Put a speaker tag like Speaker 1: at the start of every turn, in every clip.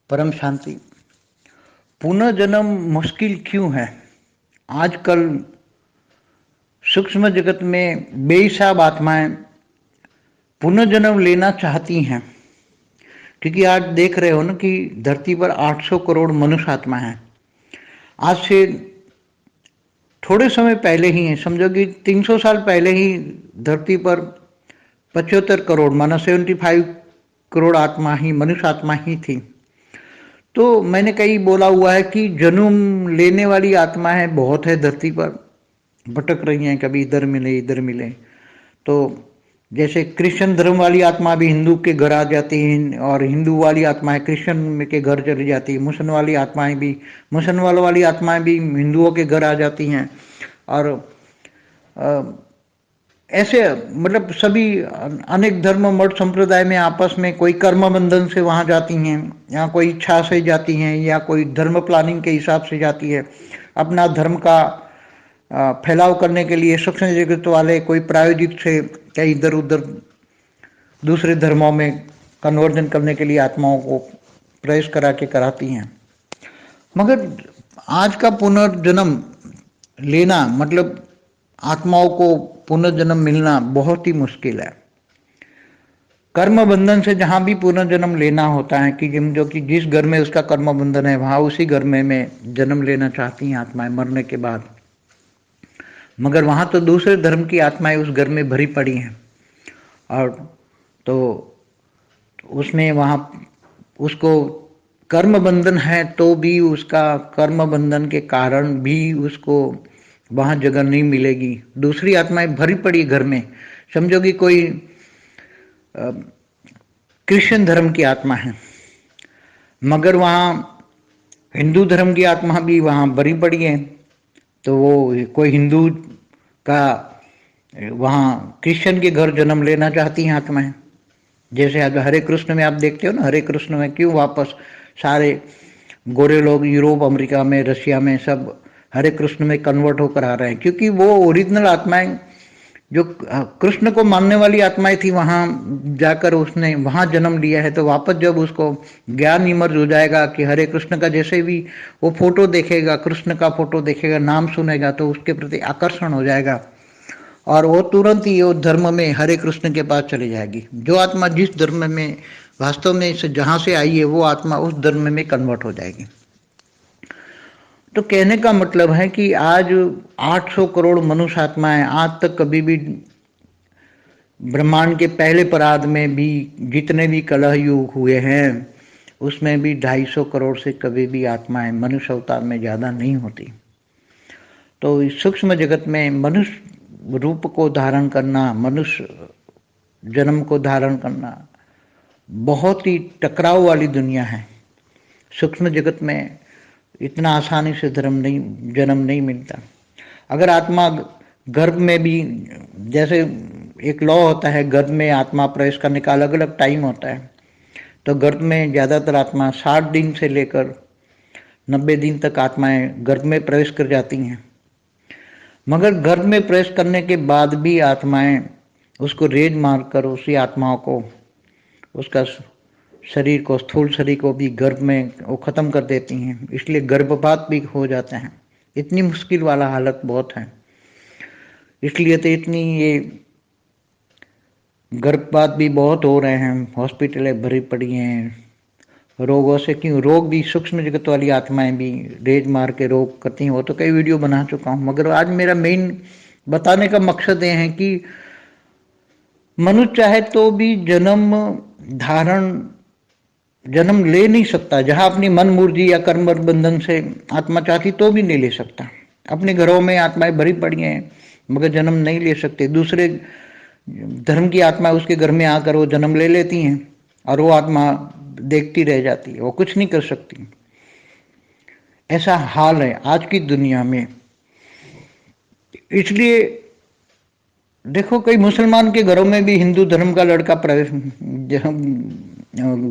Speaker 1: परम शांति। पुनर्जन्म मुश्किल क्यों है? आजकल सूक्ष्म जगत में बेहिसाब आत्माएं पुनर्जन्म लेना चाहती हैं, क्योंकि आज देख रहे हो ना कि धरती पर 800 करोड़ मनुष्य आत्मा है। आज से थोड़े समय पहले ही है, समझो कि 300 साल पहले ही धरती पर 75 करोड़ माना 75 करोड़ आत्मा ही मनुष्य आत्मा ही थी। तो मैंने कहीं बोला हुआ है कि जन्म लेने वाली आत्माएं बहुत है धरती पर, भटक रही हैं, कभी इधर मिले इधर मिले। तो जैसे क्रिश्चियन धर्म वाली आत्मा भी हिंदू के घर आ जाती हैं और हिंदू वाली आत्माएं क्रिश्चियन के घर चली जाती है। मुसलमान वाली आत्माएं भी हिंदुओं के घर आ जाती हैं। और ऐसे मतलब सभी अनेक धर्म मठ संप्रदाय में आपस में कोई कर्म बंधन से वहां जाती हैं, या कोई इच्छा से जाती हैं, या कोई धर्म प्लानिंग के हिसाब से जाती है। अपना धर्म का फैलाव करने के लिए सूक्ष्म जगत वाले कोई प्रायोजित से कई इधर उधर दूसरे धर्मों में कन्वर्जन करने के लिए आत्माओं को प्रवेश करा के कराती हैं। मगर आज का पुनर्जन्म लेना मतलब आत्माओं को पुनर्जन्म मिलना बहुत ही मुश्किल है। कर्म बंधन से जहां भी पुनर्जन्म लेना होता है कि जो कि जिस घर में उसका कर्म बंधन है वहां उसी घर में जन्म लेना चाहती हैं आत्माएं मरने के बाद। मगर वहां तो दूसरे धर्म की आत्माएं उस घर में भरी पड़ी हैं, और तो उसमें वहां उसको कर्म बंधन है तो भी उसका कर्म बंधन के कारण भी उसको वहां जगह नहीं मिलेगी। दूसरी आत्माएं भरी पड़ी घर में, समझो कि कोई क्रिश्चियन धर्म की आत्मा है, मगर वहां हिंदू धर्म की आत्मा भी वहां भरी पड़ी है। तो वो कोई हिंदू का वहां क्रिश्चियन के घर जन्म लेना चाहती हैं आत्माएं। जैसे आज हरे कृष्ण में आप देखते हो ना, हरे कृष्ण में क्यों वापस सारे गोरे लोग यूरोप, अमेरिका में, रशिया में सब हरे कृष्ण में कन्वर्ट होकर आ रहे हैं, क्योंकि वो ओरिजिनल आत्माएं जो कृष्ण को मानने वाली आत्माएं थी वहां जाकर उसने वहां जन्म लिया है। तो वापस जब उसको ज्ञान इमर्ज हो जाएगा कि हरे कृष्ण का जैसे भी वो फोटो देखेगा, कृष्ण का फोटो देखेगा, नाम सुनेगा, तो उसके प्रति आकर्षण हो जाएगा और वो तुरंत ही वो धर्म में हरे कृष्ण के पास चली जाएगी। जो आत्मा जिस धर्म में वास्तव में से जहां से आई है वो आत्मा उस धर्म में कन्वर्ट हो जाएगी। तो कहने का मतलब है कि आज 800 करोड़ मनुष्य आत्माएं आज तक कभी भी ब्रह्मांड के पहले परार्ध में भी जितने भी कलह युग हुए हैं उसमें भी 250 करोड़ से कभी भी आत्माएं मनुष्य अवतार में ज्यादा नहीं होती। तो इस सूक्ष्म जगत में मनुष्य रूप को धारण करना, मनुष्य जन्म को धारण करना बहुत ही टकराव वाली दुनिया है। सूक्ष्म जगत में इतना आसानी से जन्म नहीं मिलता। अगर आत्मा गर्भ में भी, जैसे एक लॉ होता है गर्भ में आत्मा प्रवेश करने का अलग अलग टाइम होता है, तो गर्भ में ज्यादातर आत्मा 60 दिन से लेकर 90 दिन तक आत्माएं गर्भ में प्रवेश कर जाती हैं। मगर गर्भ में प्रवेश करने के बाद भी आत्माएं उसको रेज मारकर उसी आत्माओं को, उसका शरीर को, स्थूल शरीर को भी गर्भ में वो खत्म कर देती हैं, इसलिए गर्भपात भी हो जाते हैं। इतनी मुश्किल वाला हालत बहुत है, इसलिए तो इतनी ये गर्भपात भी बहुत हो रहे हैं, हॉस्पिटलें भरी पड़ी हैं रोगों से। क्यों? रोग भी सूक्ष्म जगत वाली आत्माएं भी रेज मार के रोग करती हैं। वो तो कई वीडियो बना चुका हूं, मगर आज मेरा मेन बताने का मकसद ये है कि मनुष्य चाहे तो भी जन्म ले नहीं सकता। जहां अपनी मन मुर्जी या कर्म बंधन से आत्मा चाहती तो भी नहीं ले सकता। अपने घरों में आत्माएं भरी पड़ी हैं मगर जन्म नहीं ले सकते। दूसरे धर्म की आत्मा उसके घर में आकर वो जन्म ले लेती हैं और वो आत्मा देखती रह जाती है, वो कुछ नहीं कर सकती। ऐसा हाल है आज की दुनिया में। इसलिए देखो कई मुसलमान के घरों में भी हिंदू धर्म का लड़का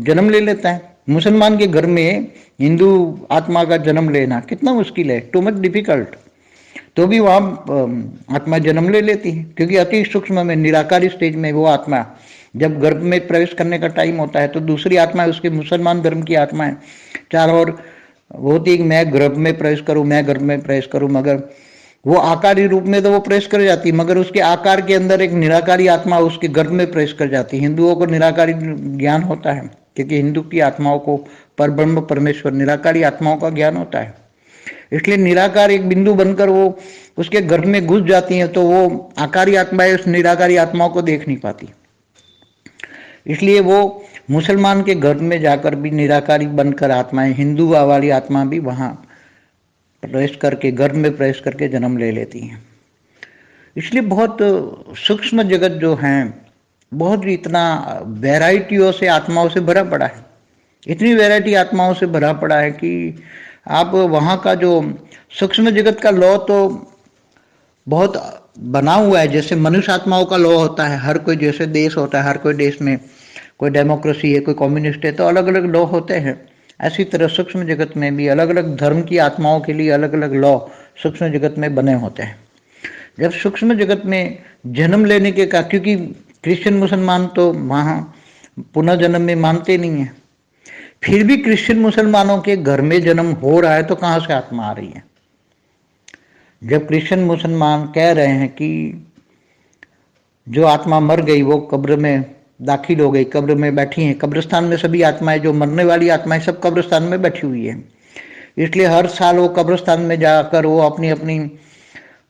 Speaker 1: जन्म ले लेता है। मुसलमान के घर में हिंदू आत्मा का जन्म लेना कितना मुश्किल है, टू मच डिफिकल्ट। तो भी वहां आत्मा जन्म ले लेती है, क्योंकि अति सूक्ष्म में निराकारी स्टेज में वो आत्मा जब गर्भ में प्रवेश करने का टाइम होता है तो दूसरी आत्मा है उसके मुसलमान धर्म की आत्मा है चारों ओर होती है कि मैं गर्भ में प्रवेश करूं, मैं गर्भ में प्रवेश करूं, मगर वो आकारी रूप में तो वो प्रवेश कर जाती है, मगर उसके आकार के अंदर एक निराकारी आत्मा उसके गर्भ में प्रवेश कर जाती है। हिंदुओं को निराकारी ज्ञान होता है क्योंकि हिंदू की आत्माओं को परब्रह्म परमेश्वर निराकारी आत्माओं का ज्ञान होता है, इसलिए निराकार एक बिंदु बनकर वो उसके गर्भ में घुस जाती हैं तो वो आकारी आत्माएं उस निराकारी आत्माओं को देख नहीं पाती, इसलिए वो मुसलमान के गर्भ में जाकर भी निराकारी बनकर आत्माएं, हिंदू वाली आत्मा भी वहां प्रवेश करके गर्भ में प्रवेश करके जन्म ले लेती हैं। इसलिए बहुत सूक्ष्म जगत जो है बहुत इतना वैरायटियों से आत्माओं से भरा पड़ा है, इतनी वैरायटी आत्माओं से भरा पड़ा है कि आप वहाँ का जो सूक्ष्म जगत का लॉ तो बहुत बना हुआ है, जैसे मनुष्य आत्माओं का लॉ होता है, हर कोई जैसे देश होता है, हर कोई देश में कोई डेमोक्रेसी है, कोई कम्युनिस्ट है, तो अलग अलग लॉ होते हैं। ऐसी तरह सूक्ष्म जगत में भी अलग अलग धर्म की आत्माओं के लिए अलग अलग लॉ सूक्ष्म जगत में बने होते हैं। जब सूक्ष्म जगत में जन्म लेने के का, क्योंकि क्रिश्चियन मुसलमान तो वहाँ पुनर्जन्म में मानते नहीं है, फिर भी क्रिश्चियन मुसलमानों के घर में जन्म हो रहा है तो कहाँ से आत्मा आ रही है? जब क्रिश्चियन मुसलमान कह रहे हैं कि जो आत्मा मर गई वो कब्र में दाखिल हो गई, कब्र में बैठी हैं, कब्रिस्तान में सभी आत्माएं जो मरने वाली आत्माएं सब कब्रिस्तान में बैठी हुई है, इसलिए हर साल वो कब्रिस्तान में जाकर वो अपनी अपनी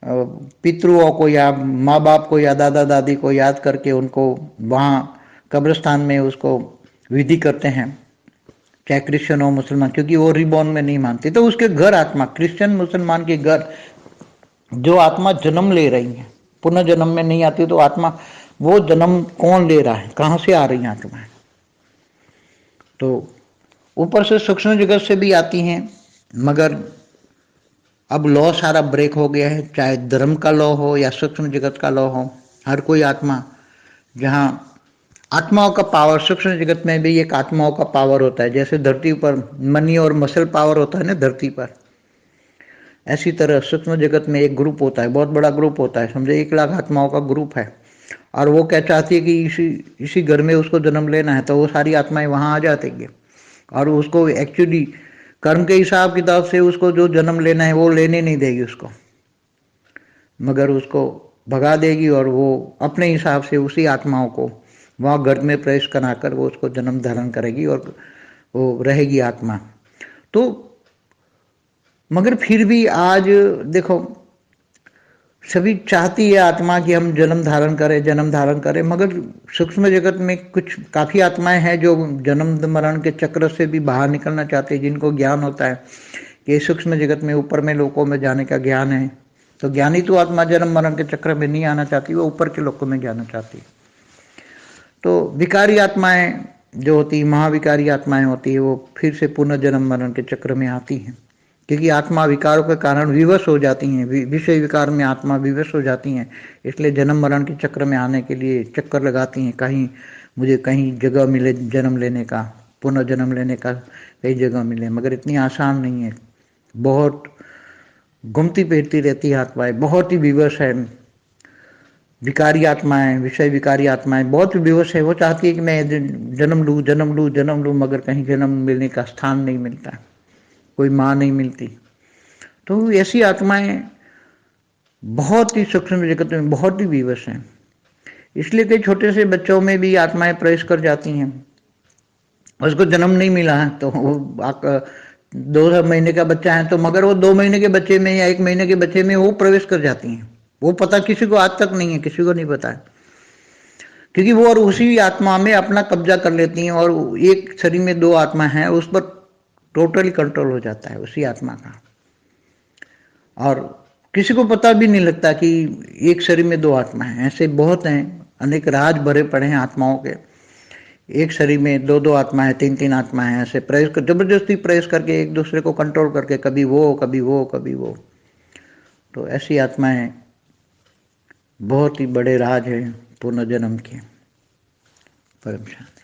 Speaker 1: पितरुओं को या माँ बाप को या दादा दादी को याद करके उनको वहाँ कब्रिस्तान में उसको विधि करते हैं, चाहे क्रिश्चियन हो मुसलमान, क्योंकि वो रिबॉर्न में नहीं मानते। तो उसके घर आत्मा, क्रिश्चियन मुसलमान के घर जो आत्मा जन्म ले रही है, पुनर्जन्म में नहीं आती, तो आत्मा वो जन्म कौन ले रहा है, कहाँ से आ रही है आत्माएं? तो ऊपर से सूक्ष्म जगत से भी आती हैं, मगर अब लॉ सारा ब्रेक हो गया है, चाहे धर्म का लॉ हो या सूक्ष्म जगत का लॉ हो, हर कोई आत्मा, जहाँ आत्माओं का पावर, सूक्ष्म जगत में भी एक आत्माओं का पावर होता है, जैसे धरती पर मनी और मसल पावर होता है ना धरती पर, ऐसी तरह सूक्ष्म जगत में एक ग्रुप होता है, बहुत बड़ा ग्रुप होता है, समझे 1,00,000 आत्माओं का ग्रुप है, और वो क्या चाहती है कि इसी घर में उसको जन्म लेना है, तो वो सारी आत्माएं वहाँ आ जाती है और उसको एक्चुअली कर्म के हिसाब किताब से उसको जो जन्म लेना है वो लेने नहीं देगी उसको, मगर उसको भगा देगी और वो अपने हिसाब से उसी आत्माओं को वहाँ घर में प्रवेश कराकर वो उसको जन्म धारण करेगी और वो रहेगी आत्मा। तो मगर फिर भी आज देखो सभी चाहती है आत्मा कि हम जन्म धारण करें, मगर सूक्ष्म जगत में कुछ काफ़ी आत्माएं हैं जो जन्म मरण के चक्र से भी बाहर निकलना चाहते हैं, जिनको ज्ञान होता है कि सूक्ष्म जगत में ऊपर में लोकों में जाने का ज्ञान है, तो ज्ञानी तो आत्मा जन्म मरण के चक्र में नहीं आना चाहती, वो ऊपर के लोकों में जाना चाहती है। तो विकारी आत्माएं जो होती है, महाविकारी आत्माएं होती है, वो फिर से पुनर्जन्म मरण के चक्र में आती हैं, क्योंकि आत्मा विकारों के कारण विवश हो जाती हैं, विषय विकार में आत्मा विवश हो जाती हैं, इसलिए जन्म मरण के चक्र में आने के लिए चक्कर लगाती हैं, कहीं मुझे कहीं जगह मिले जन्म लेने का, पुनर्जन्म लेने का कई जगह मिले, मगर इतनी आसान नहीं है, बहुत घूमती फिरती रहती है आत्माएं, बहुत ही विवश है। विकारी आत्माएं, विषय विकारी आत्माएं बहुत विवश है, वो चाहती है कि मैं जन्म लूँ, मगर कहीं जन्म मिलने का स्थान नहीं मिलता, कोई माँ नहीं मिलती। तो ऐसी आत्माएं बहुत ही सूक्ष्म जगत में बहुत ही विवश हैं, इसलिए कई छोटे से बच्चों में भी आत्माएं प्रवेश कर जाती हैं, उसको जन्म नहीं मिला है तो वो 2 महीने का बच्चा है तो मगर वो 2 महीने के बच्चे में या 1 महीने के बच्चे में वो प्रवेश कर जाती हैं, वो पता किसी को आज तक नहीं है, किसी को नहीं पता है, क्योंकि वो और उसी आत्मा में अपना कब्जा कर लेती हैं, और एक शरीर में 2 आत्मा हैं उस पर टोटली कंट्रोल हो जाता है उसी आत्मा का, और किसी को पता भी नहीं लगता कि एक शरीर में 2 आत्मा हैं। ऐसे बहुत हैं, अनेक राज भरे पड़े हैं आत्माओं के, एक शरीर में 2 आत्मा है, 3 आत्मा है, ऐसे प्रवेश कर जबरदस्ती प्रवेश करके एक दूसरे को कंट्रोल करके कभी वो कभी वो कभी वो, तो ऐसी आत्माएं बहुत ही बड़े राज है पुनर्जन्म के। परम शांति।